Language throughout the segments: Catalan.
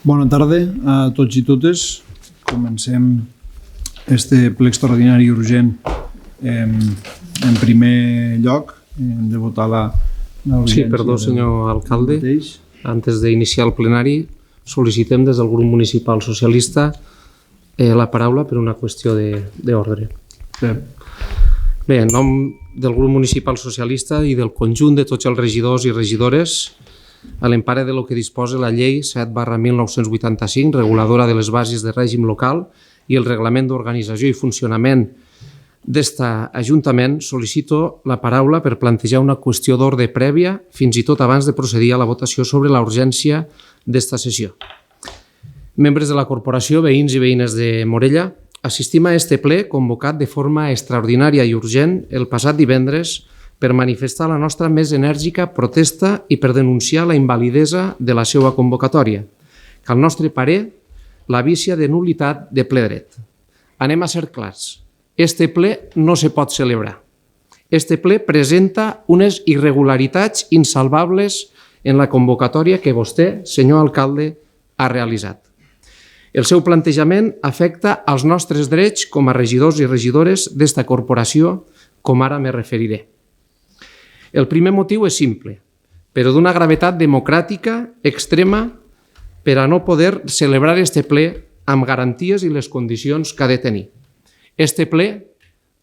Bona tarda a tots i totes. Comencem este ple extraordinari i urgent. En primer lloc, hem de votar la urgència. Sí, perdó, senyor alcalde. Antes d'iniciar el plenari, sol·licitem des del grup municipal socialista la paraula per una qüestió d'ordre. Bé, en nom del grup municipal socialista i del conjunt de tots els regidors i regidores, a l'empara de lo que disposa la llei 7/1985, reguladora de les bases de règim local i el reglament d'organització i funcionament d'este Ajuntament, sol·licito la paraula per plantejar una qüestió d'ordre prèvia, fins i tot abans de procedir a la votació sobre la urgència d'esta sessió. Membres de la corporació, veïns i veïnes de Morella, assistim a este ple convocat de forma extraordinària i urgent el passat divendres per manifestar la nostra més enèrgica protesta i per denunciar la invalidesa de la seva convocatòria, que al nostre parer la vícia de nul·litat de ple dret. Anem a ser clars. Este ple no se pot celebrar. Este ple presenta unes irregularitats insalvables en la convocatòria que vostè, senyor alcalde, ha realitzat. El seu plantejament afecta als nostres drets com a regidors i regidores d'esta corporació, com ara me referiré. El primer motiu és simple, però d'una gravetat democràtica extrema per a no poder celebrar este ple amb garanties i les condicions que ha de tenir. Este ple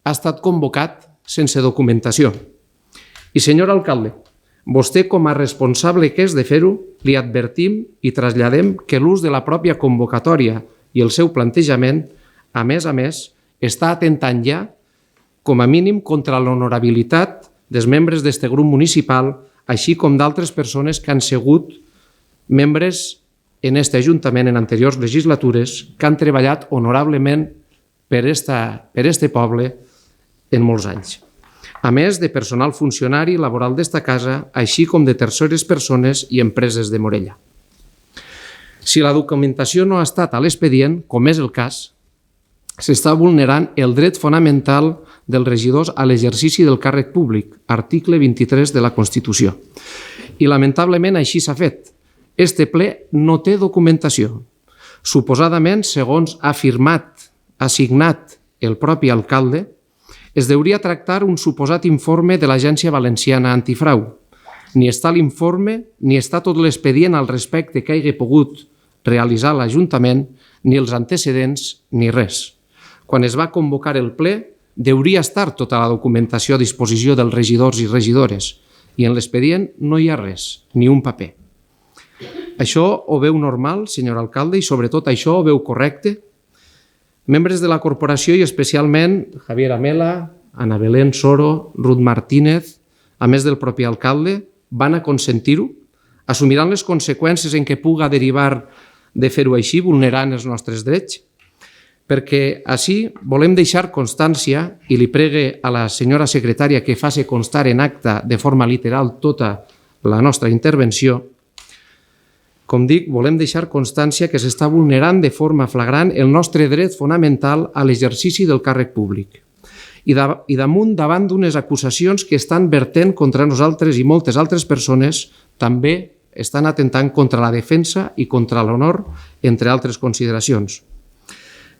ha estat convocat sense documentació. I, senyor alcalde, vostè com a responsable que és de fer-ho, li advertim i traslladem que l'ús de la pròpia convocatòria i el seu plantejament, a més, està atentant ja, com a mínim, contra l'honorabilitat dels membres d'este grup municipal, així com d'altres persones que han sigut membres en este Ajuntament en anteriors legislatures, que han treballat honorablement per este poble en molts anys. A més de personal funcionari laboral d'esta casa, així com de terceres persones i empreses de Morella. Si la documentació no ha estat a l'expedient, com és el cas, s'està vulnerant el dret fonamental dels regidors a l'exercici del càrrec públic, article 23 de la Constitució. I lamentablement així s'ha fet. Este ple no té documentació. Suposadament, segons ha signat el propi alcalde, es deuria tractar un suposat informe de l'Agència Valenciana Antifrau. Ni està l'informe, ni està tot l'expedient al respecte que hagi pogut realitzar l'Ajuntament, ni els antecedents, ni res. Quan es va convocar el ple, deuria estar tota la documentació a disposició dels regidors i regidores i en l'expedient no hi ha res, ni un paper. Això ho veu normal, senyor alcalde, i sobretot això ho veu correcte? Membres de la corporació i especialment Javier Amela, Ana Belén Soro, Ruth Martínez, a més del propi alcalde, van a consentir-ho? Assumiran les conseqüències en què puga derivar de fer-ho així, vulnerant els nostres drets? Perquè així volem deixar constància, i li pregue a la senyora secretària que faci constar en acta de forma literal tota la nostra intervenció. Com dic, volem deixar constància que s'està vulnerant de forma flagrant el nostre dret fonamental a l'exercici del càrrec públic. I davant d'unes acusacions que estan vertent contra nosaltres i moltes altres persones, també estan atentant contra la defensa i contra l'honor, entre altres consideracions.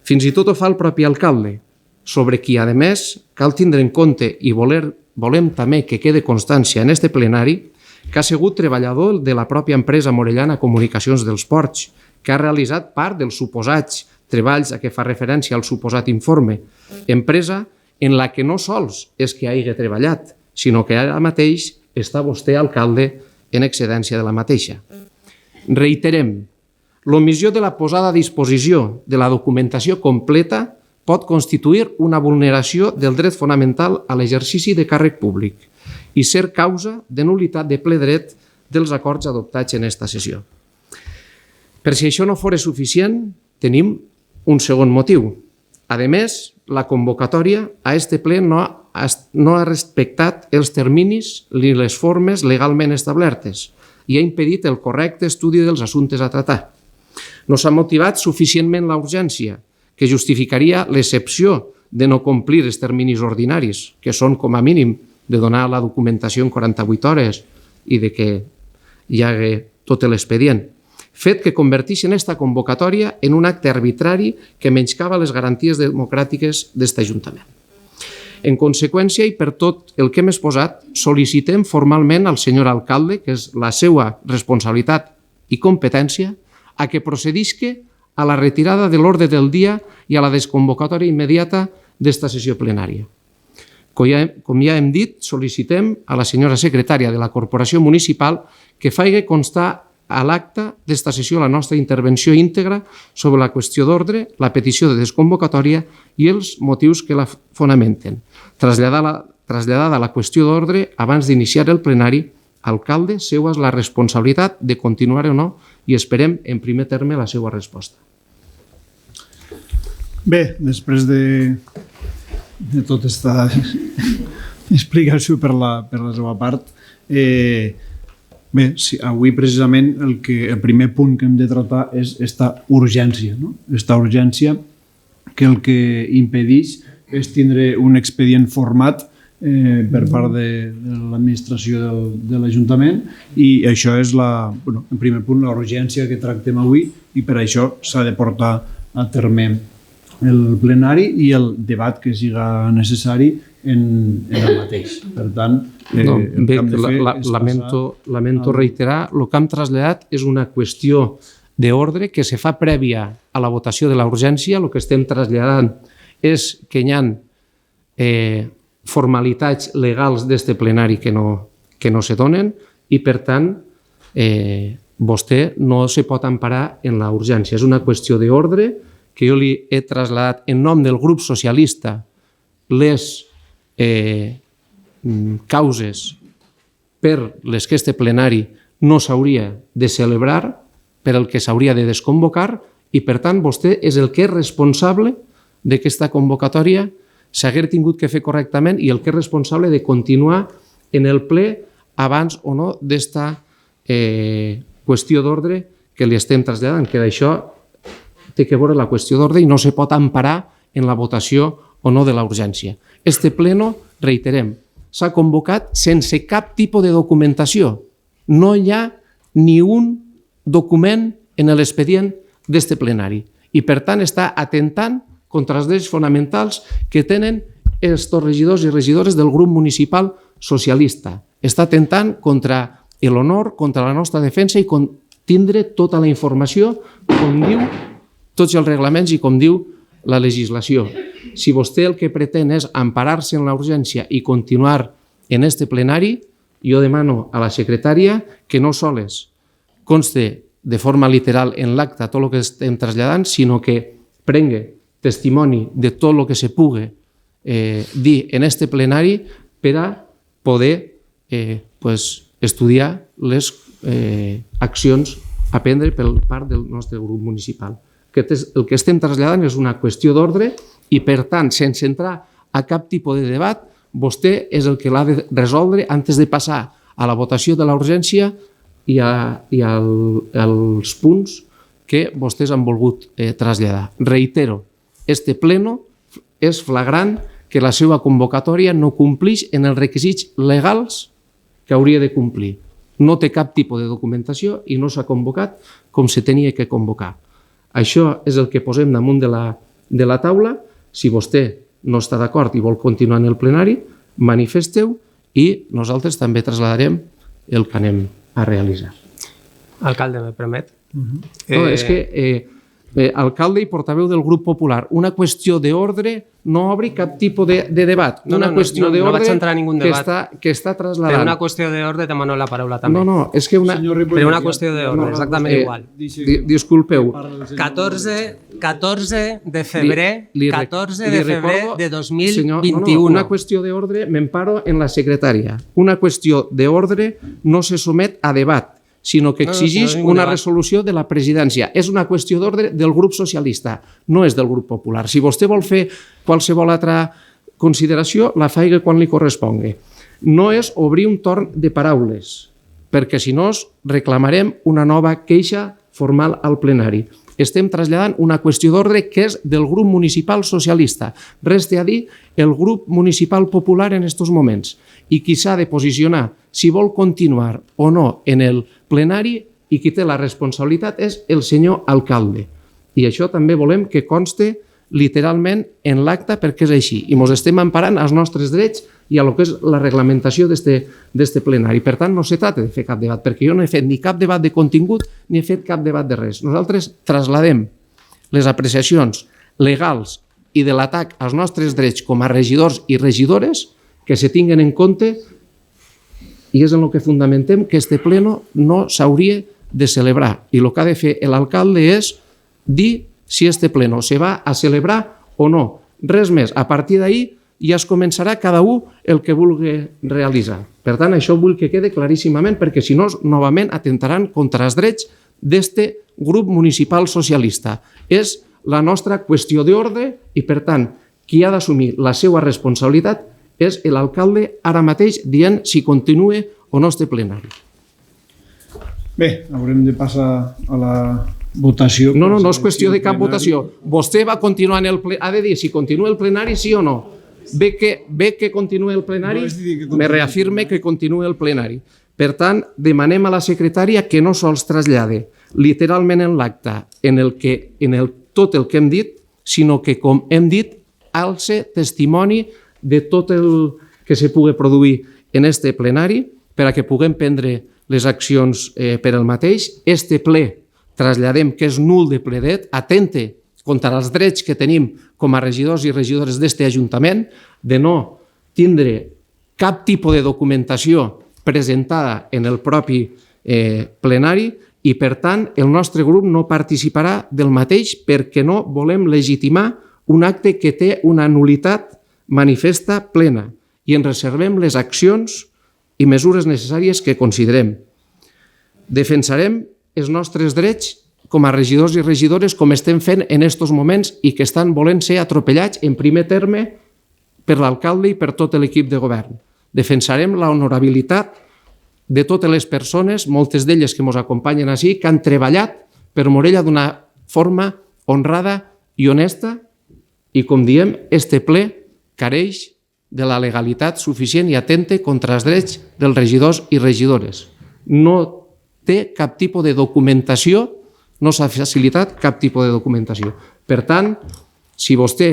Fins i tot ho fa el propi alcalde, sobre qui, a més, cal tindre en compte i volem també que quede constància en este plenari que ha sigut treballador de la pròpia empresa morellana Comunicacions dels Ports, que ha realitzat part dels suposats treballs a què fa referència al suposat informe, empresa en la que no sols és que hagi treballat, sinó que ara mateix està vostè, alcalde, en excedència de la mateixa. Reiterem, l'omissió de la posada a disposició de la documentació completa pot constituir una vulneració del dret fonamental a l'exercici de càrrec públic i ser causa de nul·litat de ple dret dels acords adoptats en aquesta sessió. Per si això no fos suficient, tenim un segon motiu. A més, la convocatòria a este ple no ha respectat els terminis ni les formes legalment establertes i ha impedit el correcte estudi dels assumptes a tratar. No s'ha motivat suficientment la urgència, que justificaria l'excepció de no complir els terminis ordinaris, que són, com a mínim, de donar la documentació en 48 hores i de que hi hagi tot l'expedient. fet que converteixen esta convocatòria en un acte arbitrari que menyscava les garanties democràtiques d'aquest Ajuntament. En conseqüència, i per tot el que hem exposat, sol·licitem formalment al senyor alcalde, que és la seva responsabilitat i competència, a que procedisca a la retirada de l'ordre del dia i a la desconvocatòria immediata d'esta sessió plenària. Com ja hem dit, sol·licitem a la senyora secretària de la Corporació Municipal que faci constar a l'acte d'esta sessió la nostra intervenció íntegra sobre la qüestió d'ordre, la petició de desconvocatòria i els motius que la fonamenten. Traslladada la qüestió d'ordre abans d'iniciar el plenari, alcalde, seua és la responsabilitat de continuar o no i esperem en primer terme la seva resposta. Bé, després de tota aquesta explicació per la seva part, bé, avui precisament el primer punt que hem de tractar és aquesta urgència, no? Aquesta urgència que el que impedeix és tindre un expedient format per part de l'administració de l'Ajuntament i això és, en primer punt, la urgència que tractem avui i per això s'ha de portar a terme el plenari i el debat que siga necessari en el mateix. Per tant, el que hem de fer és lamento reiterar, el que hem traslladat és una qüestió d'ordre que se fa prèvia a la votació de la urgència. El que estem traslladant és que hi ha formalitats legals d'aquest plenari que no se donen i, per tant, vostè no se pot emparar en la urgència. És una qüestió d'ordre que jo li he traslladat en nom del grup socialista les causes per les que este plenari no s'hauria de celebrar, per el que s'hauria de desconvocar i, per tant, vostè és el que és responsable d'aquesta convocatòria s'hagués tingut que fer correctament i el que és responsable de continuar en el ple abans o no d'esta qüestió d'ordre que li estem traslladant, que d'això té que veure la qüestió d'ordre i no se pot emparar en la votació o no de la urgència. Este pleno, reiterem, s'ha convocat sense cap tipus de documentació. No hi ha ni un document en l'expedient d'este plenari i, per tant, està atentant contra els drets fonamentals que tenen els regidors i regidores del grup municipal socialista. Està atentant contra l'honor, contra la nostra defensa i tindre tota la informació, com diu tots els reglaments i com diu la legislació. Si vostè el que pretén és emparar-se en la urgència i continuar en este plenari, jo demano a la secretària que no sols conste de forma literal en l'acte tot el que estem traslladant, sinó que prengue testimoni de tot el que se pugui dir en este plenari per a poder estudiar les accions a prendre per part del nostre grup municipal. El que estem traslladant és una qüestió d'ordre i, per tant, sense entrar a cap tipus de debat, vostè és el que l'ha de resoldre antes de passar a la votació de la urgència i als punts que vostès han volgut traslladar. Reitero, este pleno és flagrant que la seva convocatòria no complix en els requisits legals que hauria de complir. No té cap tipus de documentació i no s'ha convocat com se tenia que convocar. Això és el que posem damunt de la taula. Si vostè no està d'acord i vol continuar en el plenari, manifesteu i nosaltres també traslladarem el que anem a realitzar. Alcalde, me permet? No, és que alcalde i portaveu del grup popular, una qüestió d'ordre no obri cap tipus de debat. Una qüestió d'ordre que està traslladant. Per una qüestió d'ordre demano la paraula també. No, és que una... Per una qüestió d'ordre, exactament igual. Disculpeu. 14 de febrer de 2021. Una qüestió d'ordre, m'emparo en la secretària. Una qüestió d'ordre no se somet a debat, sinó que exigeix una resolució de la presidència. És una qüestió d'ordre del grup socialista, no és del grup popular. Si vostè vol fer qualsevol altra consideració, la faci quan li correspongui. No és obrir un torn de paraules, perquè si no reclamarem una nova queixa formal al plenari. Estem traslladant una qüestió d'ordre que és del grup municipal socialista. Reste a dir el grup municipal popular en aquests moments. I qui s'ha de posicionar, si vol continuar o no en el plenari, i qui té la responsabilitat és el senyor alcalde. I això també volem que conste literalment en l'acte perquè és així. I ens estem emparant als nostres drets i a lo que és la reglamentació d'este plenari. Per tant, no se tracta de fer cap debat, perquè jo no he fet ni cap debat de contingut ni he fet cap debat de res. Nosaltres trasladem les apreciacions legals i de l'atac als nostres drets com a regidors i regidores que se tinguen en compte i és en el que fundamentem que este pleno no s'hauria de celebrar. I el que ha de fer l'alcalde és dir si este pleno se va a celebrar o no. Res més. A partir d'ahir ja es començarà cada un el que vulgui realitzar. Per tant, això vull que quede claríssimament perquè si no, novament atentaran contra els drets d'este grup municipal socialista. És la nostra qüestió d'ordre i, per tant, qui ha d'assumir la seva responsabilitat és l'alcalde ara mateix dient si continua o no este plenari. Bé, haurem de passar a la votació. No és qüestió de cap votació. Vostè va continuar en el plenari, ha de dir si continua el plenari sí o no. Ve que continua el plenari, me reafirme que continua el plenari. Per tant, demanem a la secretària que no sols trasllade literalment en l'acte tot el que hem dit, sinó que, com hem dit, alce testimoni de tot el que se pugui produir en este plenari per a que puguem prendre les accions per el mateix. Este ple traslladem que és nul de ple dret, atente contra els drets que tenim com a regidors i regidores d'este Ajuntament, de no tindre cap tipus de documentació presentada en el propi plenari i, per tant, el nostre grup no participarà del mateix perquè no volem legitimar un acte que té una nul·litat manifesta plena i ens reservem les accions i mesures necessàries que considerem. Defensarem els nostres drets com a regidors i regidores com estem fent en aquests moments i que estan volent ser atropellats en primer terme per l'alcalde i per tot l'equip de govern. Defensarem l'honorabilitat de totes les persones, moltes d'elles que ens acompanyen així, que han treballat per Morella d'una forma honrada i honesta i, com diem, este ple careix de la legalitat suficient i atente contra els drets dels regidors i regidores. No té cap tipus de documentació, no s'ha facilitat cap tipus de documentació. Per tant, si vostè,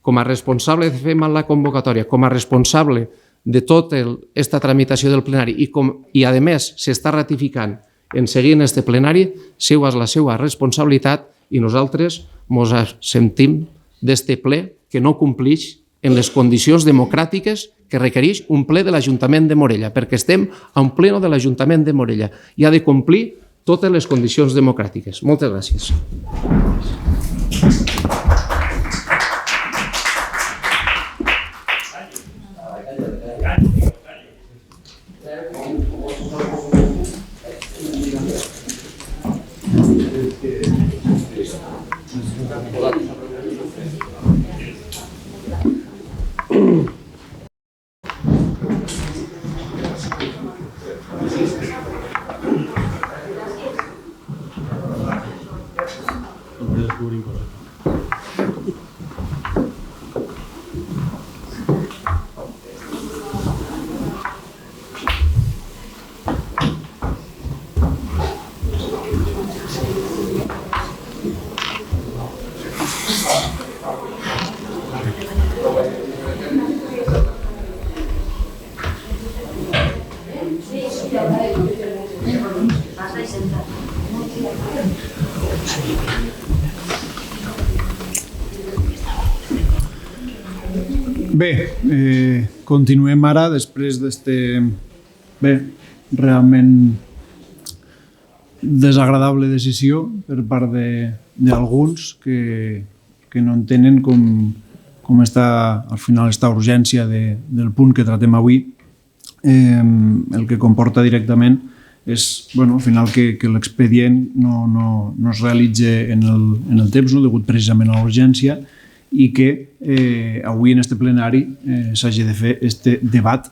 com a responsable de fer mal la convocatòria, com a responsable de tota aquesta tramitació del plenari i, a més, s'està ratificant en seguir en este plenari, seua és la seva responsabilitat i nosaltres ens sentim d'este ple que no complix en les condicions democràtiques que requereix un ple de l'Ajuntament de Morella, perquè estem a un pleno de l'Ajuntament de Morella i ha de complir totes les condicions democràtiques. Moltes gràcies. Bé, continuem ara després d'este realment desagradable decisió per part d'alguns que no entenen com està al final aquesta urgència del punt que tratem avui. El que comporta directament és al final que l'expedient no es realitzi en el temps, degut precisament a l'urgència, i que avui en este plenari s'hagi de fer este debat,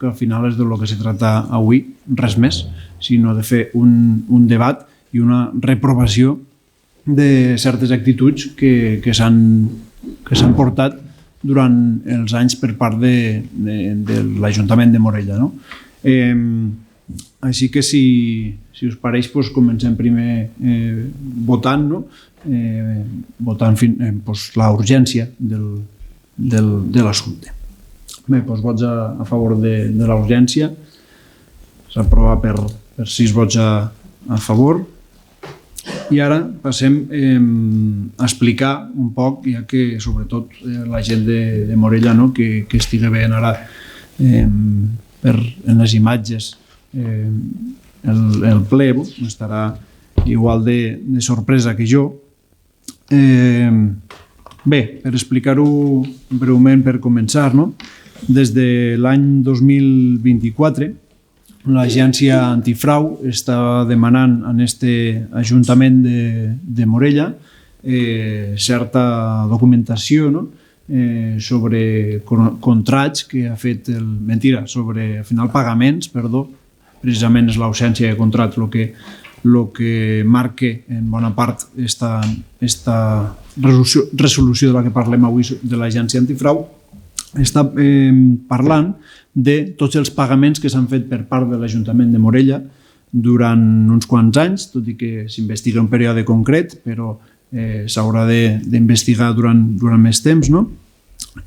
que al final és del que se trata avui, res més, sinó de fer un debat i una reprovació de certes actituds que s'han portat durant els anys per part de l'Ajuntament de Morella. Així que si us pareix, comencem primer votant, no? Votant la urgència de l'assumpte. Bé, vots a favor de la urgència. S'aprova per 6 vots a favor. I ara passem a explicar un poc, ja que sobretot la gent de Morella, no, que estigui veient ara en les imatges el ple, estarà igual de sorpresa que jo. Bé, per explicar-ho breument per començar, no? Des de l'any 2024 l'Agència Antifrau està demanant en aquest Ajuntament de Morella certa documentació, no? Sobre contrats que ha fet sobre al final pagaments, perdó, precisament és l'ausència de contrats el que marca en bona part esta resolució de la que parlem avui de l'Agència Antifrau. Està parlant de tots els pagaments que s'han fet per part de l'Ajuntament de Morella durant uns quants anys, tot i que s'investiga un període concret, però s'haurà d'investigar durant més temps, no?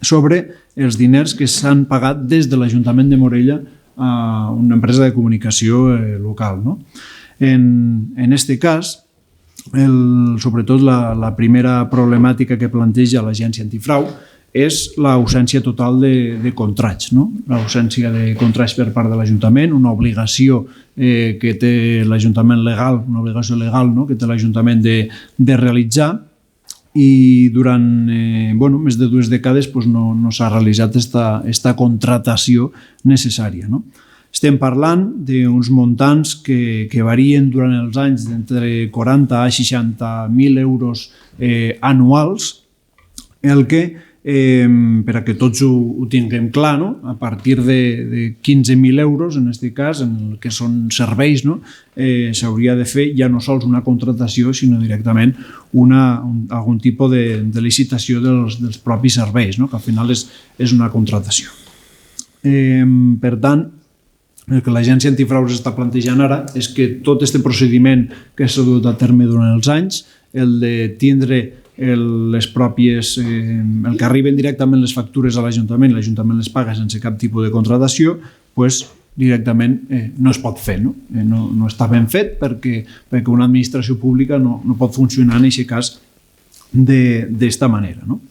Sobre els diners que s'han pagat des de l'Ajuntament de Morella a una empresa de comunicació local, no? En aquest cas, sobretot la primera problemàtica que planteja l'Agència Antifrau és l'ausència total de contrats, no? L'ausència de contrats per part de l'Ajuntament, una obligació que té l'Ajuntament legal, una obligació legal, no?, que té l'Ajuntament de realitzar, i durant més de 2 dècades no s'ha realitzat aquesta contratació necessària, no? Estem parlant d'uns montants que varien durant els anys d'entre 40 a 60.000 euros anuals, el que, per a que tots ho tinguem clar, no? A partir de 15.000 euros, en aquest cas, en el que són serveis, no? S'hauria de fer ja no sols una contratació, sinó directament algun tipus de licitació dels propis serveis, no? Que al final és una contratació. Per tant, el que l'Agència Antifrau està plantejant ara és que tot aquest procediment que s'ha dut a terme durant els anys, el de tindre les pròpies, el que arriben directament les factures a l'Ajuntament, l'Ajuntament les paga sense cap tipus de contratació, directament no es pot fer, no? No està ben fet perquè una administració pública no pot funcionar en aquest cas d'esta manera, no?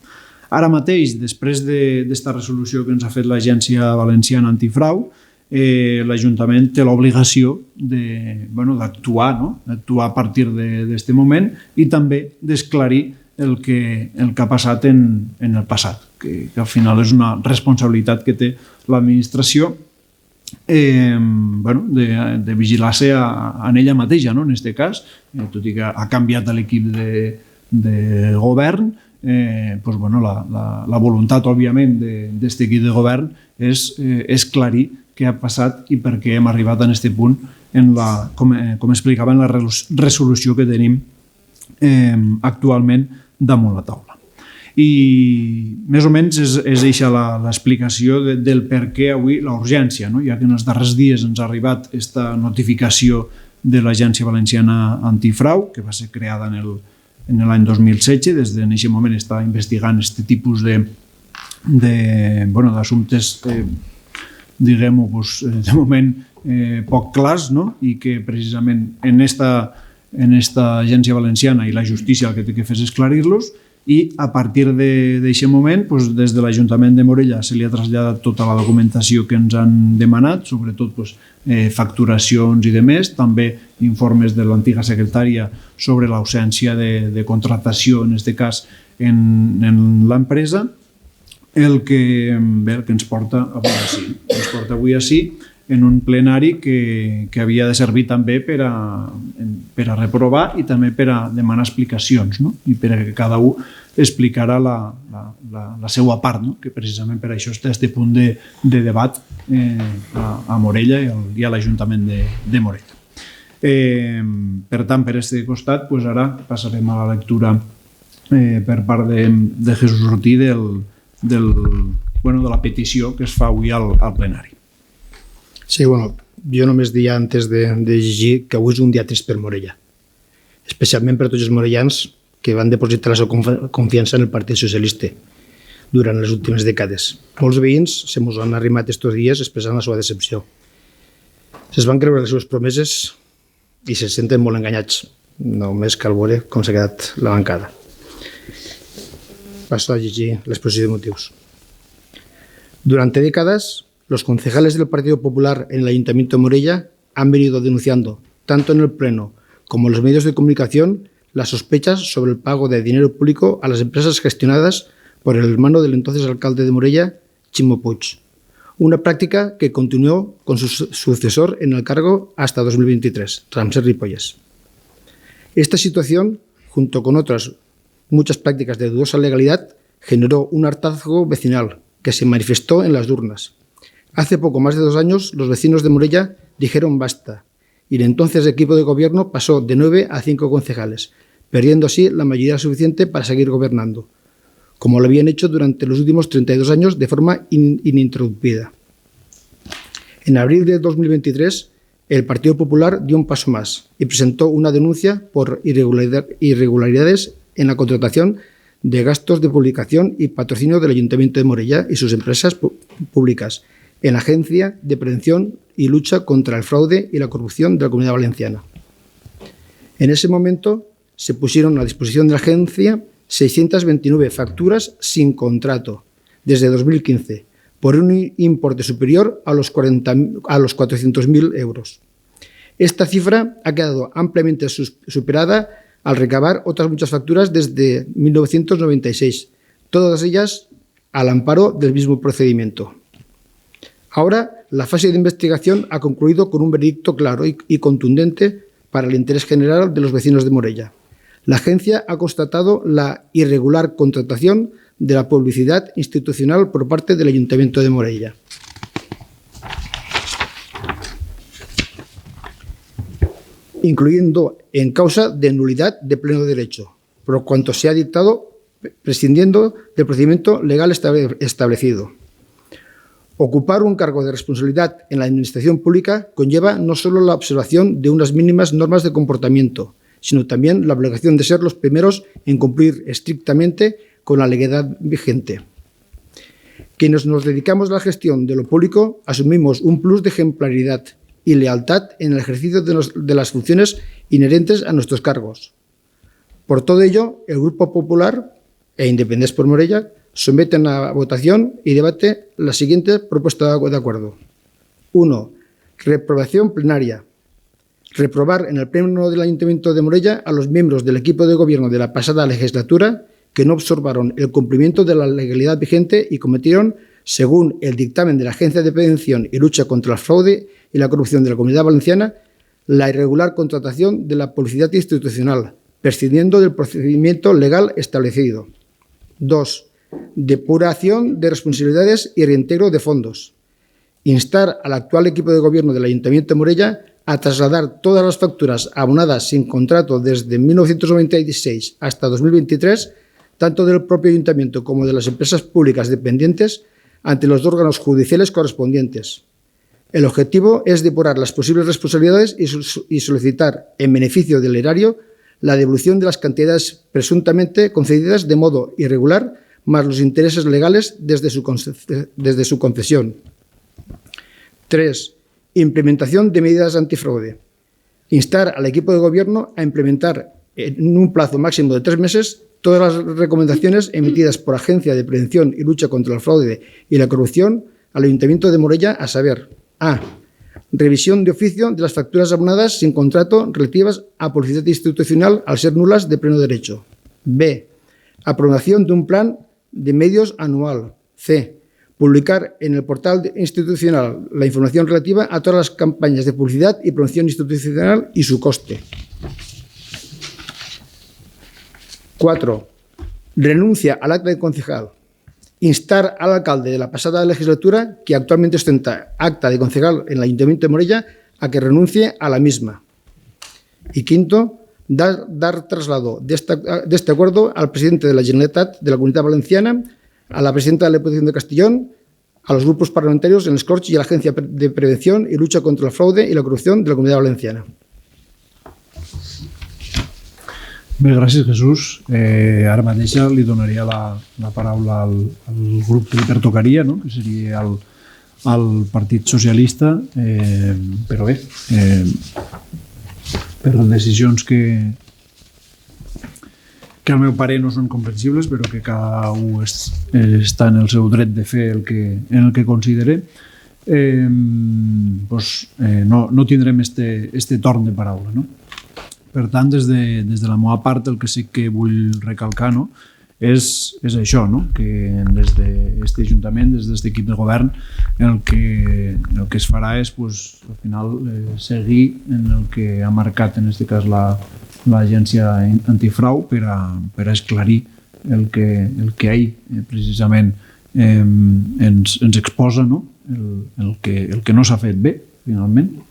Ara mateix, després d'esta resolució que ens ha fet l'Agència Valenciana Antifrau, l'Ajuntament té l'obligació d'actuar, no? D'actuar a partir d'aquest moment i també d'esclarir el que ha passat en el passat, que al final és una responsabilitat que té l'administració de vigilar-se en ella mateixa, en aquest cas, tot i que ha canviat l'equip de govern, la voluntat, òbviament, d'aquest equip de govern és esclarir què ha passat i per què hem arribat a aquest punt, com explicava en la resolució que tenim actualment damunt la taula. I més o menys és aquesta l'explicació del per què avui la urgència, no? Ja que en els darrers dies ens ha arribat aquesta notificació de l'Agència Valenciana Antifrau, que va ser creada en l'any 2016, des d'aquest moment està investigant aquest tipus d'assumptes, diguem-ho, de moment poc clars, no? I que precisament en esta agència valenciana i la justícia el que té que fer és esclarir-los, i a partir d'aquest moment, des de l'Ajuntament de Morella se li ha traslladat tota la documentació que ens han demanat, sobretot facturacions i demés, també informes de l'antiga secretària sobre l'ausència de contratació, en aquest cas, en l'empresa, el que ens porta avui ací, en un plenari que havia de servir també per a reprovar i també per a demanar explicacions, no? I per a que cada un explicara la seva part, no? Que precisament per això està aquest punt de debat a Morella i a l'Ajuntament de Morella. Per tant, per aquest costat, ara passarem a la lectura per part de Jesús Ortí de la petició que es fa avui al plenari. Sí, jo només dia antes de llegir que avui és un dia trist per Morella, especialment per tots els morellans que van depositar la seva confiança en el Partit Socialista durant les últimes dècades. Molts veïns se mos han arrimat estos dies expressant la seva decepció. Es van creure les seves promeses i se senten molt enganyats. Només cal veure com s'ha quedat la bancada. Paso a llegir l'exposició de motius. Durante décadas, los concejales del Partido Popular en el Ayuntamiento de Morella han venido denunciando, tanto en el Pleno como en los medios de comunicación, las sospechas sobre el pago de dinero público a las empresas gestionadas por el hermano del entonces alcalde de Morella, Ximo Puig. Una práctica que continuó con su sucesor en el cargo hasta 2023, Ramsés Ripollés. Esta situación, junto con otras muchas prácticas de dudosa legalidad, generó un hartazgo vecinal que se manifestó en las urnas. Hace poco más de 2 años, los vecinos de Morella dijeron basta, y el entonces equipo de gobierno pasó de 9 a 5 concejales, perdiendo así la mayoría suficiente para seguir gobernando, como lo habían hecho durante los últimos 32 años de forma ininterrumpida. En abril de 2023, el Partido Popular dio un paso más y presentó una denuncia por irregularidades en la contratación de gastos de publicación y patrocinio del Ayuntamiento de Morella y sus empresas públicas en la Agencia de Prevención y Lucha contra el Fraude y la Corrupción de la Comunidad Valenciana. En ese momento se pusieron a disposición de la agencia 629 facturas sin contrato desde 2015 por un importe superior a los 400.000 euros. Esta cifra ha quedado ampliamente superada al recabar otras muchas facturas desde 1996, todas ellas al amparo del mismo procedimiento. Ahora, la fase de investigación ha concluido con un veredicto claro y contundente para el interés general de los vecinos de Morella. La agencia ha constatado la irregular contratación de la publicidad institucional por parte del Ayuntamiento de Morella. Incluyendo en causa de nulidad de pleno derecho, por cuanto se ha dictado prescindiendo del procedimiento legal establecido. Ocupar un cargo de responsabilidad en la administración pública conlleva no solo la observación de unas mínimas normas de comportamiento, sino también la obligación de ser los primeros en cumplir estrictamente con la legalidad vigente. Quienes nos dedicamos a la gestión de lo público asumimos un plus de ejemplaridad y lealtad en el ejercicio de las funciones inherentes a nuestros cargos. Por todo ello, el Grupo Popular e Independientes por Morella someten a votación y debate la siguiente propuesta de acuerdo. 1. Reprobación plenaria. Reprobar en el Pleno del Ayuntamiento de Morella a los miembros del equipo de gobierno de la pasada legislatura que no observaron el cumplimiento de la legalidad vigente y cometieron, según el dictamen de la Agencia de Prevención y Lucha contra el Fraude y la Corrupción de la Comunidad Valenciana, la irregular contratación de la publicidad institucional, prescindiendo del procedimiento legal establecido. 2. Depuración de responsabilidades y reintegro de fondos. Instar al actual equipo de gobierno del Ayuntamiento de Morella a trasladar todas las facturas abonadas sin contrato desde 1996 hasta 2023, tanto del propio Ayuntamiento como de las empresas públicas dependientes, ante los órganos judiciales correspondientes. El objetivo es depurar las posibles responsabilidades y solicitar, en beneficio del erario, la devolución de las cantidades presuntamente concedidas de modo irregular, más los intereses legales desde su concesión. 3. Implementación de medidas antifraude. Instar al equipo de gobierno a implementar en un plazo máximo de 3 meses todas las recomendaciones emitidas por Agencia de Prevención y Lucha contra el Fraude y la Corrupción al Ayuntamiento de Morella, a saber: A. Revisión de oficio de las facturas abonadas sin contrato relativas a publicidad institucional al ser nulas de pleno derecho. B. Aprobación de un plan de medios anual. C. Publicar en el portal institucional la información relativa a todas las campañas de publicidad y promoción institucional y su coste. 4. Renuncia al acta de concejal. Instar al alcalde de la pasada legislatura, que actualmente ostenta acta de concejal en el Ayuntamiento de Morella, a que renuncie a la misma. Y 5. Dar traslado de este acuerdo al presidente de la Generalitat de la Comunidad Valenciana, a la presidenta de la Diputación de Castellón, a los grupos parlamentarios en el Corts y a la Agencia de Prevención y Lucha contra el Fraude y la Corrupción de la Comunitat Valenciana. Bé, gràcies, Jesús. Ara mateix li donaria la paraula al grup que li pertocaria, no? Que seria el Partit Socialista, però bé, per decisions que al meu parer no són comprensibles, però que cada un està en el seu dret de fer el que considere, no tindrem este torn de paraula, no? Per tant, des de la meva part, el que sí que vull recalcar, no, és això, no? Que des d'aquest Ajuntament, des d'aquest equip de govern, el que es farà és, al final, seguir en el que ha marcat, en aquest cas, l'Agència Antifrau per a esclarir el que ell, precisament, ens exposa, no? El que no s'ha fet bé, finalment.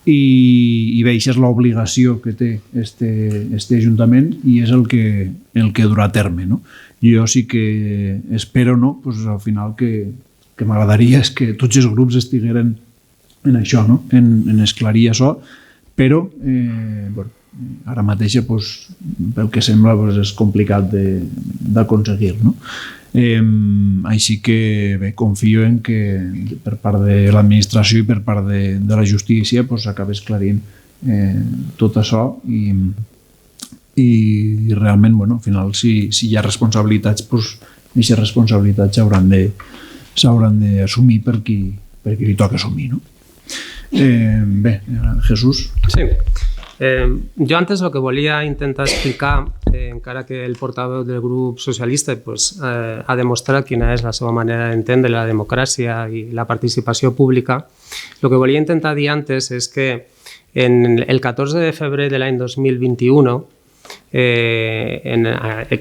I bé, això és l'obligació que té este Ajuntament i és el que durà a terme, no? Jo sí que espero, no? Al final que m'agradaria és que tots els grups estigueren en això, no? En esclarir això, però ara mateix, pel que sembla, és complicat d'aconseguir, no? Així que bé, confio en que per part de l'administració i per part de la justícia s'acabi esclarint tot això i realment, al final, si hi ha responsabilitats, aquestes responsabilitats s'hauran d'assumir per qui li toca assumir, no? Bé, Jesús. Sí. Jo antes el que volia intentar explicar, encara que el portaveu del grup socialista ha demostrat quina és la seva manera d'entendre la democràcia i la participació pública, el que volia intentar dir antes és que el 14 de febrer de l'any 2021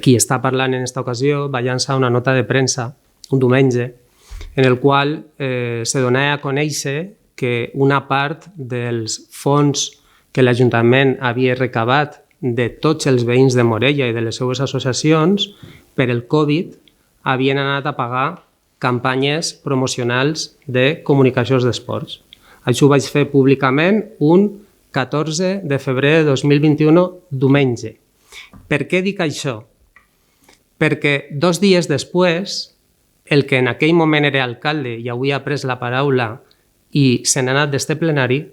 qui està parlant en aquesta ocasió va llançar una nota de premsa un diumenge en el qual se donava a conèixer que una part dels fons que l'Ajuntament havia recabat de tots els veïns de Morella i de les seues associacions, per el Covid, havien anat a pagar campanyes promocionals de comunicacions d'esports. Això ho vaig fer públicament un 14 de febrer de 2021, diumenge. Per què dic això? Perquè 2 dies després, el que en aquell moment era alcalde i avui ha pres la paraula i se n'ha anat d'este plenari,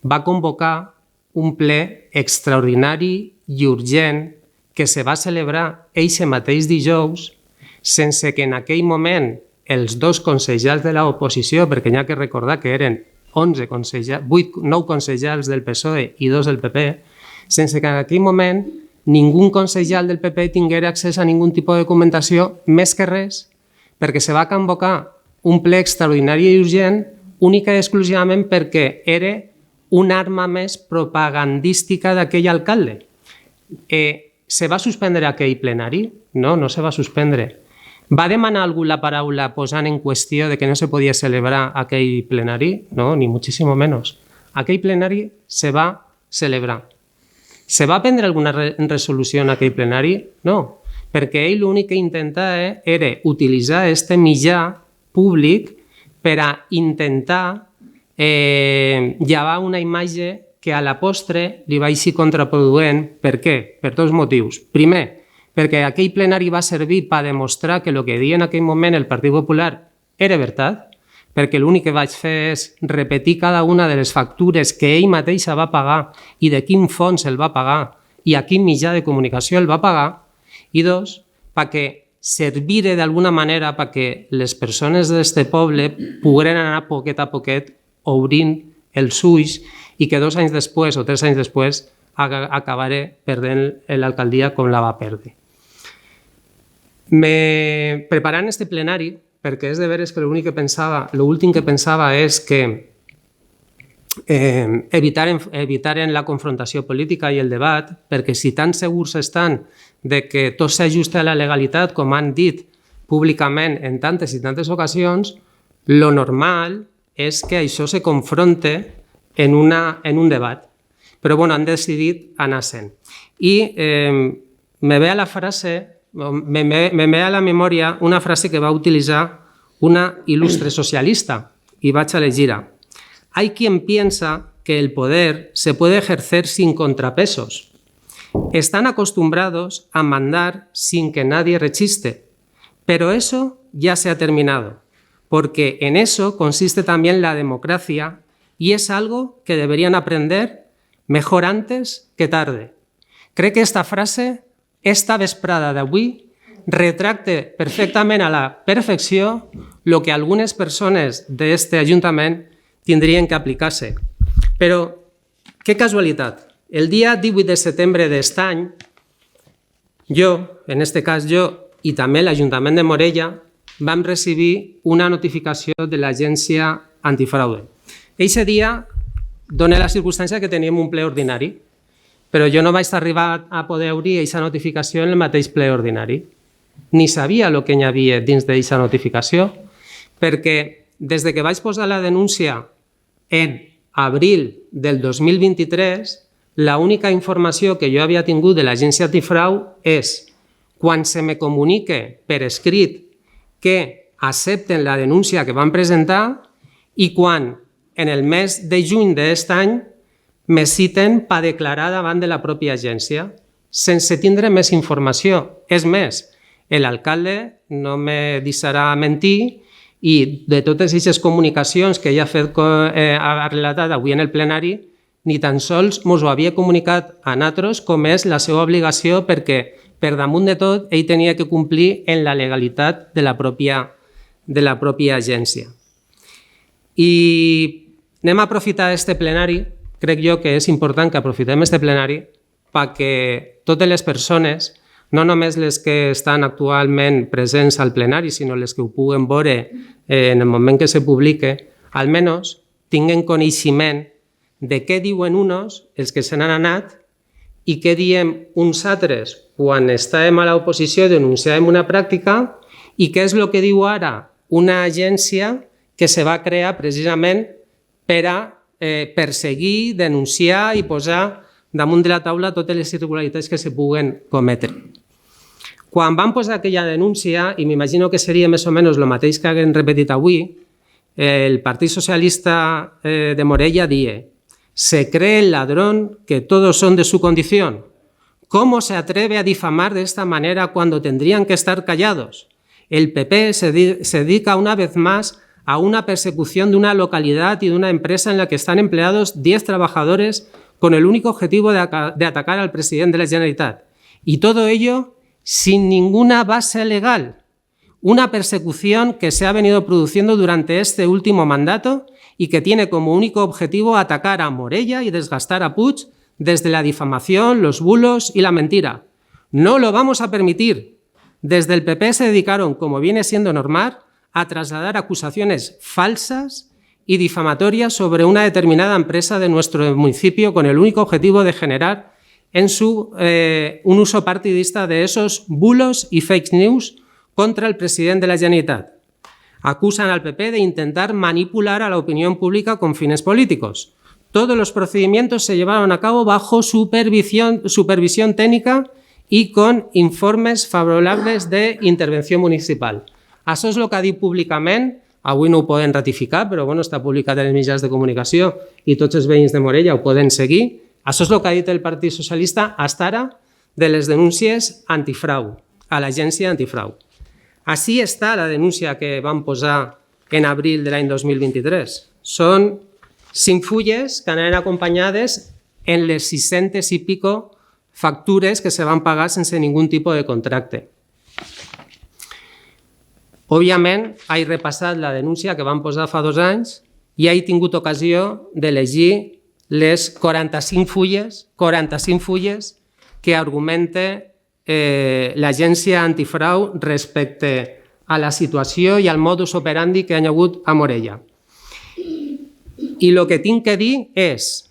va convocar un ple extraordinari i urgent que se va celebrar eixe mateix dijous sense que en aquell moment els 2 consellers de l'oposició, perquè n'hi ha que recordar que eren 9 consellers del PSOE i 2 del PP, sense que en aquell moment ningú consellер del PP tinguera accés a ningun tipus de documentació, més que res, perquè se va convocar un ple extraordinari i urgent única i exclusivament perquè era una arma més propagandística d'aquell alcalde. Se va suspendre aquell plenari? No, no se va suspendre. Va demanar algú la paraula posant en qüestió de que no se podia celebrar aquell plenari? No, ni muchísimo menos. Aquell plenari se va celebrar. Se va prendre alguna resolució en aquell plenari? No, perquè ell l'únic que intentava era utilitzar aquest mitjà públic per a intentar llevar una imatge que a la postre li va ser contraproduent. Per què? Per 2 motius. Primer, perquè aquell plenari va servir per demostrar que el que deia en aquell moment el Partit Popular era veritat, perquè l'únic que vaig fer és repetir cada una de les factures que ell mateix va pagar i de quin fons el va pagar i a quin mitjà de comunicació el va pagar, i 2, perquè servir d'alguna manera perquè les persones d'aquest poble pogueren anar poquet a poquet obrint els ulls i que 2 anys després o 3 anys després acabaré perdent l'alcaldia com la va perdre. Preparant este plenari, perquè és de veres que l'últim que pensava és que evitaren la confrontació política i el debat, perquè si tan segurs estan de que tot s'ajusta a la legalitat, com han dit públicament en tantes i tantes ocasions, lo normal és que això se confronte en un debat. Però han decidit anar sent. I me ve a la memòria una frase que va utilitzar una ilustre socialista, y vaig a llegir. Hay quien piensa que el poder se puede ejercer sin contrapesos. Están acostumbrados a mandar sin que nadie rechiste, pero eso ya se ha terminado, porque en eso consiste también la democracia y es algo que deberían aprender mejor antes que tarde. Crec que esta frase, esta vesprada d'avui, retracte perfectament a la perfecció el que algunes persones d'aquest Ajuntament tindrien que aplicar-se. Però, que casualitat, el dia 18 de setembre d'aquest any, jo, en aquest cas jo, i també l'Ajuntament de Morella, vam recibir una notificació de l'Agència Antifraude. Eixe dia dona la circumstància que teníem un ple ordinari, però jo no vaig arribar a poder obrir aquesta notificació en el mateix ple ordinari. Ni sabia el que hi havia dins d'aquesta notificació, perquè des que vaig posar la denúncia en abril del 2023, l'única informació que jo havia tingut de l'Agència Antifrau és quan se me comunique per escrit que accepten la denúncia que van presentar i quan en el mes de juny d'aquest any me citen per declarar davant de la pròpia agència, sense tindre més informació. És més, l'alcalde no me deixarà mentir i de totes aquestes comunicacions que ell ha relatat avui en el plenari, ni tan sols ens ho havia comunicat a nosaltres com és la seva obligació perquè, per damunt de tot, ell tenia que complir en la legalitat de la pròpia agència. I anem a aprofitar aquest plenari, crec jo que és important que aprofitem aquest plenari perquè totes les persones, no només les que estan actualment presents al plenari, sinó les que ho puguen veure en el moment que se publique, almenys tinguen coneixement de què diuen uns, els que se n'han anat, i què diem uns altres quan estàvem a l'oposició i denunciàvem una pràctica i què és el que diu ara una agència que se va crear precisament per a perseguir, denunciar i posar damunt de la taula totes les irregularitats que se puguen cometre. Quan van posar aquella denúncia, i m'imagino que seria més o menys el mateix que haguem repetit avui, el Partit Socialista de Morella diu: se cree el ladrón que todos son de su condición. ¿Cómo se atreve a difamar de esta manera cuando tendrían que estar callados? El PP se dedica una vez más a una persecución de una localidad y de una empresa en la que están empleados 10 trabajadores con el único objetivo de atacar al presidente de la Generalitat. Y todo ello sin ninguna base legal. Una persecución que se ha venido produciendo durante este último mandato y que tiene como único objetivo atacar a Morella y desgastar a Puig desde la difamación, los bulos y la mentira. No lo vamos a permitir. Desde el PP se dedicaron, como viene siendo normal, a trasladar acusaciones falsas y difamatorias sobre una determinada empresa de nuestro municipio con el único objetivo de generar un uso partidista de esos bulos y fake news contra el presidente de la Generalitat. Acusan al PP de intentar manipular a la opinión pública con fines políticos. Todos los procedimientos se llevaron a cabo bajo supervisión técnica y con informes favorables de intervenció municipal. Això és el que ha dit públicament, avui no ho poden ratificar, però està publicat en els mitjans de comunicació i tots els veïns de Morella ho poden seguir. Això és el que ha dit el Partit Socialista fins ara de les denúncies antifrau, a l'agència antifrau. Així està la denúncia que van posar en abril de l'any 2023. Són 5 fulles que anaven acompanyades en les 600 i pico factures que se van pagar sense ningun tipus de contracte. Òbviament, he repassat la denúncia que van posar fa 2 anys i he tingut ocasió de llegir les 45 fulles que argumenta l'agència antifrau respecte a la situació i al modus operandi que hi ha hagut a Morella. I el que tinc que dir és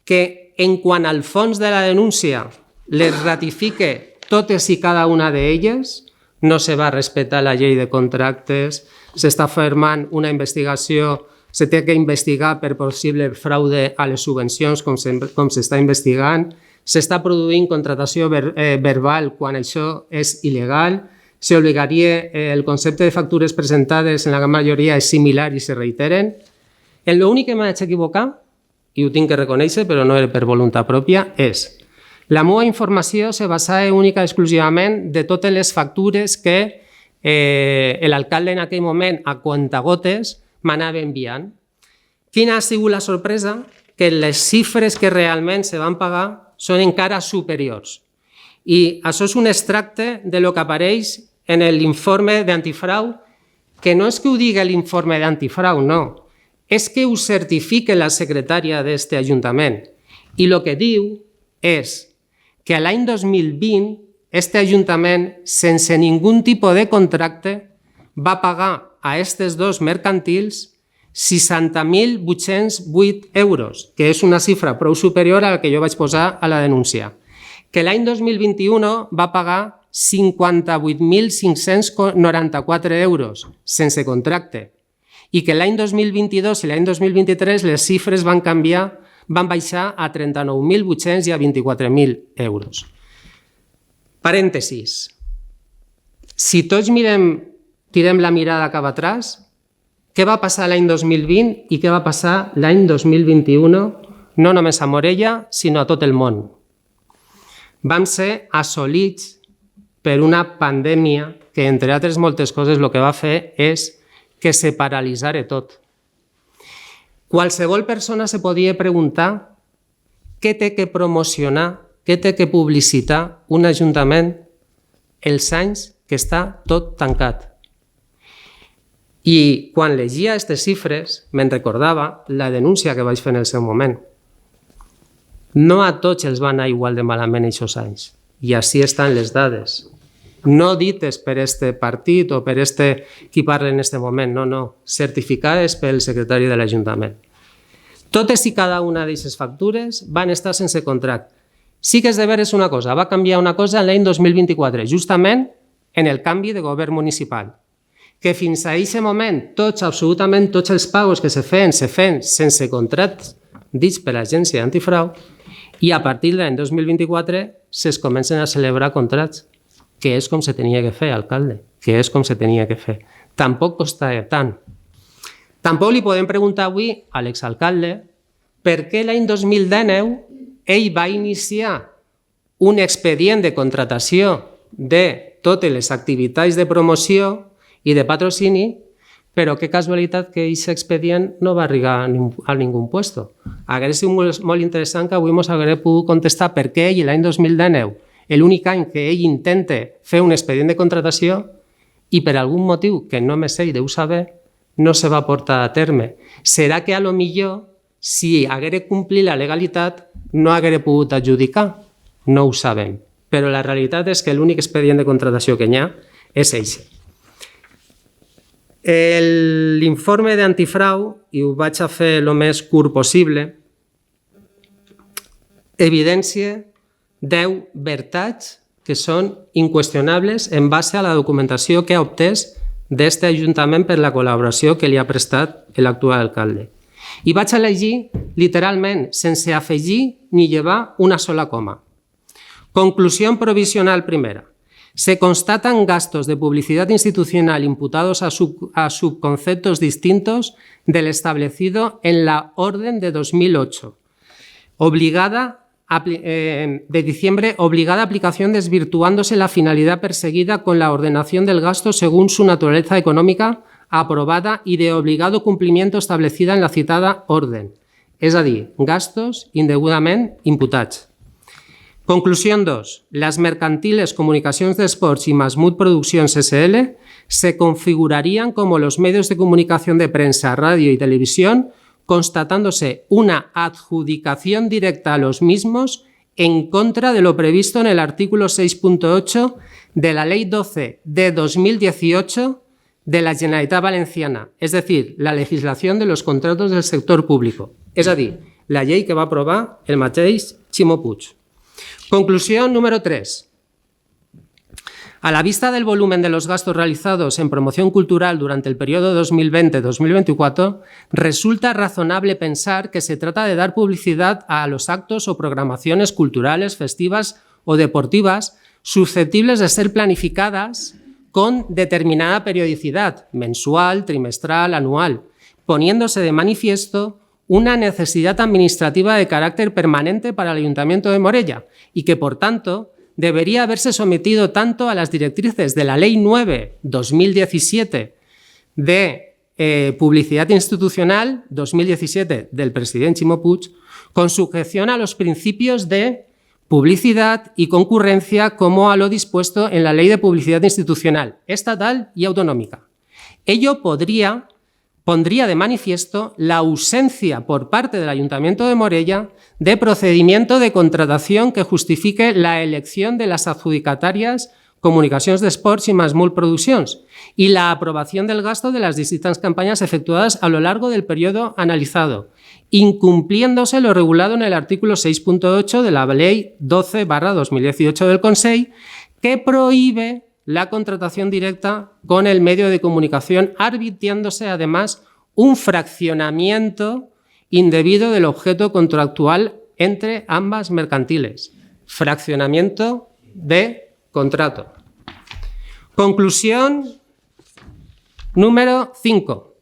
que en quant al fons de la denúncia les ratifique totes i cada una d'elles, no se va respectar la llei de contractes, s'està formant una investigació, se té que investigar per possible fraude a les subvencions com s'està investigant, s'està produint contractació verbal quan això és il·legal, se obligaria el concepte de factures presentades en la gran majoria és similar i se reiteren. En l'únic que m'haig equivocat, i ho tinc que reconèixer, però no era per voluntat pròpia, és la meva informació se basava única i exclusivament de totes les factures que l'alcalde en aquell moment a comptagotes m'anava enviant. Quina ha sigut la sorpresa? Que les xifres que realment se van pagar són encara superiors. I això és un extracte de lo que apareix en l'informe d'antifrau, que no és que ho digui l'informe d'antifrau, no, és que ho certifica la secretària d'aquest Ajuntament. I el que diu és que l'any 2020 aquest Ajuntament, sense ningú tipus de contracte, va pagar a aquests dos mercantils 60.808 euros, que és una xifra prou superior a la que jo vaig posar a la denúncia. Que l'any 2021 va pagar 58.594 euros sense contracte i que l'any 2022 i l'any 2023 les xifres van canviar, van baixar a 39.800 i a 24.000 euros. Parèntesis. Si tots tirem la mirada cap atrás, què va passar l'any 2020 i què va passar l'any 2021, no només a Morella, sinó a tot el món? Vam ser assolits per una pandèmia que, entre altres moltes coses, el que va fer és que se paralitzara tot. Qualsevol persona se podia preguntar què té que promocionar, què té que publicitar un ajuntament els anys que està tot tancat. I quan llegia aquestes xifres, me'n recordava la denúncia que vaig fer en el seu moment. No a tots els va anar igual de malament aquests anys. I així estan les dades. No dites per este partit o per qui parla en aquest moment, no, certificades pel secretari de l'Ajuntament. Totes i cada una d'aquestes factures van estar sense contracte. Sí que és de veres una cosa, va canviar una cosa l'any 2024, justament en el canvi de govern municipal, que fins a aquest moment absolutament tots els pagos que se feien sense contractes dits per l'agència d'antifrau i a partir de l'any 2024 es comencen a celebrar contractes, que és com se tenia que fer, alcalde, que és com se tenia que fer. Tampoc costava tant. Tampoc li podem preguntar avui a l'exalcalde per què l'any 2019 ell va iniciar un expedient de contratació de totes les activitats de promoció i de patrocini, però que casualitat que aquest expedient no va arribar a ningú puesto. Hauria sigut molt interessant que avui ens hagués pogut contestar per què ell l'any 2019, l'únic any que ell intenta fer un expedient de contratació i per algun motiu que no me sé i deu saber, no se va portar a terme. Serà que a lo millor, si hagués complit la legalitat, no hagués pogut adjudicar? No ho sabem. Però la realitat és que l'únic expedient de contratació que hi ha és aquest. L'informe d'antifrau, i ho vaig a fer el més curt possible, evidència 10 veritats que són inqüestionables en base a la documentació que ha obtès d'aquest Ajuntament per la col·laboració que li ha prestat l'actual alcalde. I vaig a llegir literalment, sense afegir ni llevar una sola coma. Conclusión provisional primera. Se constatan gastos de publicidad institucional imputados a subconceptos distintos del establecido en la orden de 2008, de diciembre, obligada aplicación desvirtuándose la finalidad perseguida con la ordenación del gasto según su naturaleza económica aprobada y de obligado cumplimiento establecida en la citada orden, és a dir, gastos indegudament imputats. Conclusión 2. Las mercantiles Comunicaciones de Sports y Masmut Producciones SL se configurarían como los medios de comunicación de prensa, radio y televisión, constatándose una adjudicación directa a los mismos en contra de lo previsto en el artículo 6.8 de la Ley 12 de 2018 de la Generalitat Valenciana, es decir, la legislación de los contratos del sector público, és a dir, la llei que va aprovar el mateix Ximo Puig. Conclusión número 3. A la vista del volumen de los gastos realizados en promoción cultural durante el periodo 2020-2024, resulta razonable pensar que se trata de dar publicidad a los actos o programaciones culturales, festivas o deportivas susceptibles de ser planificadas con determinada periodicidad, mensual, trimestral, anual, poniéndose de manifiesto una necesidad administrativa de carácter permanente para el Ayuntamiento de Morella y que, por tanto, debería haberse sometido tanto a las directrices de la Ley 9/2017 de Publicidad Institucional 2017 del presidente Ximo Puig, con sujeción a los principios de publicidad y concurrencia como a lo dispuesto en la Ley de Publicidad Institucional, estatal y autonómica. Ello pondría de manifiesto la ausencia por parte del Ayuntamiento de Morella de procedimiento de contratación que justifique la elección de las adjudicatàries Comunicacions d'Esports i Masmul Produccions y la aprobación del gasto de las distintas campañas efectuadas a lo largo del periodo analizado, incumpliéndose lo regulado en el artículo 6.8 de la Ley 12/2018 del Consell, que prohíbe la contratación directa con el medio de comunicación, advirtiéndose además un fraccionamiento indebido del objeto contractual entre ambas mercantiles. Fraccionamiento de contrato. Conclusión número 5.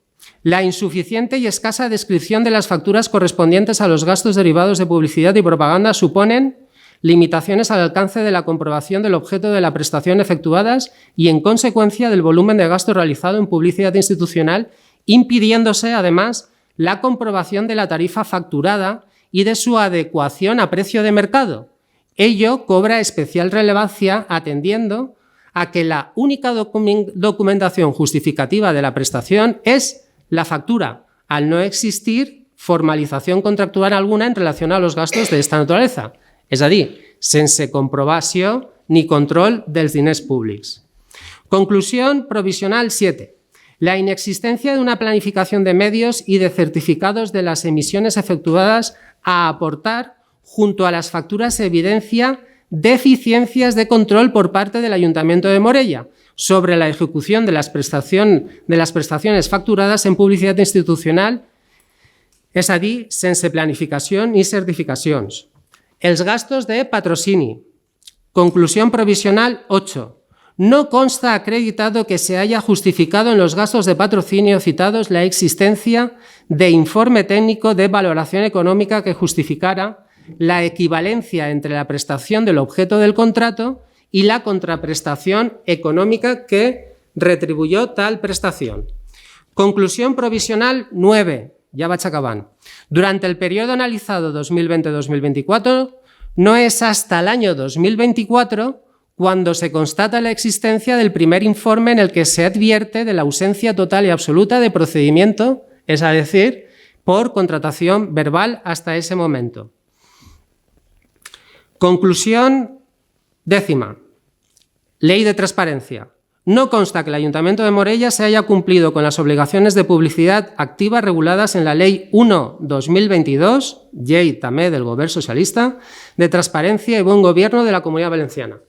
La insuficiente y escasa descripción de las facturas correspondientes a los gastos derivados de publicidad y propaganda suponen limitaciones al alcance de la comprobación del objeto de la prestación efectuadas y, en consecuencia, del volumen de gasto realizado en publicidad institucional, impidiéndose, además, la comprobación de la tarifa facturada y de su adecuación a precio de mercado. Ello cobra especial relevancia atendiendo a que la única documentación justificativa de la prestación es la factura, al no existir formalització contractual alguna en relació a los gastos d'esta naturalesa, és a dir, sense comprovació ni control dels diners públics. Conclusión provisional 7. La inexistencia de una planificación de medios y de certificados de las emisiones efectuadas a aportar junto a las facturas evidencia deficiencias de control por parte del Ayuntamiento de Morella sobre la ejecución de las prestaciones facturadas en publicidad institucional, és a dir, sense planificació ni certificacions. Els gastos de patrocini. Conclusión provisional 8. No consta acreditado que se haya justificado en los gastos de patrocinio citados la existencia de informe técnico de valoración económica que justificara la equivalencia entre la prestación del objeto del contrato y la contraprestación económica que retribuyó tal prestación. Conclusión provisional 9. Ya vaig acabant. Durante el periodo analizado 2020-2024, no es hasta el año 2024 cuando se constata la existencia del primer informe en el que se advierte de la ausencia total y absoluta de procedimiento, es decir, por contratación verbal hasta ese momento. Conclusión 10. Ley de transparencia. No consta que el Ayuntamiento de Morella se haya cumplido con las obligaciones de publicidad activa reguladas en la Ley 1/2022, llei també del Govern Socialista, de Transparencia y Buen Gobierno de la Comunidad Valenciana.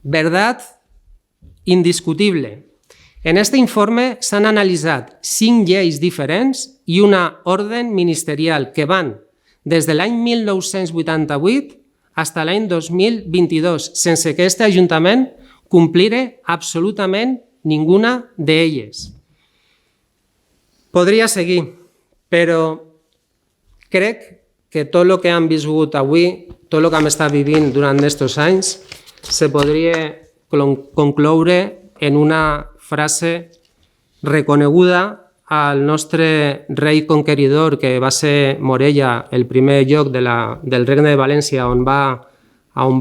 Verdad indiscutible. En este informe s'han analitzat 5 lleis diferents i una orden ministerial que van des de l'any 1988 hasta l'any 2022, sense que este Ajuntament complire absolutament ninguna d'elles. Podria seguir, però crec que tot el que hem viscut avui, tot el que hem estat vivint durant aquests anys, se podria concloure en una frase reconeguda al nostre rei conqueridor, que va ser Morella, el primer lloc del Regne de València on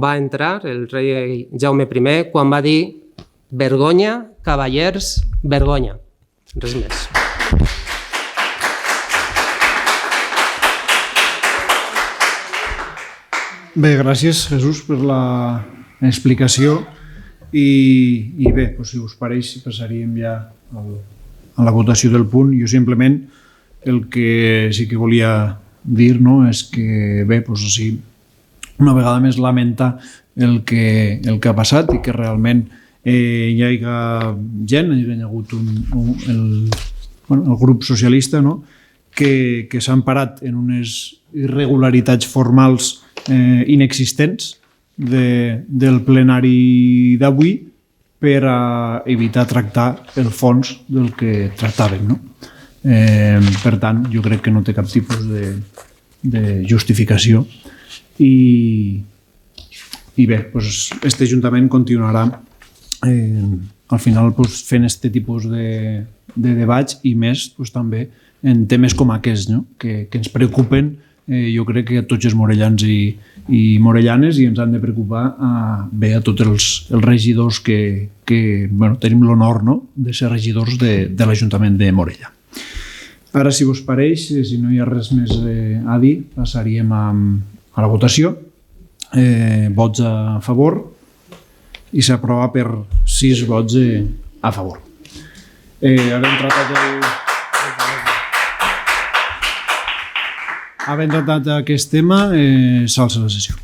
va entrar, el rei Jaume I, quan va dir vergonya, cavallers, vergonya. Res més. Bé, gràcies, Jesús, per l'explicació i bé, si us pareix, passaríem ja a la votació del punt. Jo simplement el que sí que volia dir és que bé, sí, una vegada més lamenta el que ha passat i que realment hi hagi gent, hi ha hagut el grup socialista que s'han parat en unes irregularitats formals inexistents del plenari d'avui per evitar tractar el fons del que tractàvem. No? Per tant, jo crec que no té cap tipus de justificació i bé, aquest Ajuntament continuarà al final fent aquest tipus de debats i més també en temes com aquests, no? que ens preocupen, jo crec que a tots els morellans i morellanes, i ens han de preocupar bé a tots els regidors que tenim l'honor de ser regidors de l'Ajuntament de Morella. Ara, si vos pareix, si no hi ha res més a dir, passaríem a la votació. Vots a favor i s'aprova per 6 vots a favor. Havent tratat aquest tema, s'alça la sessió.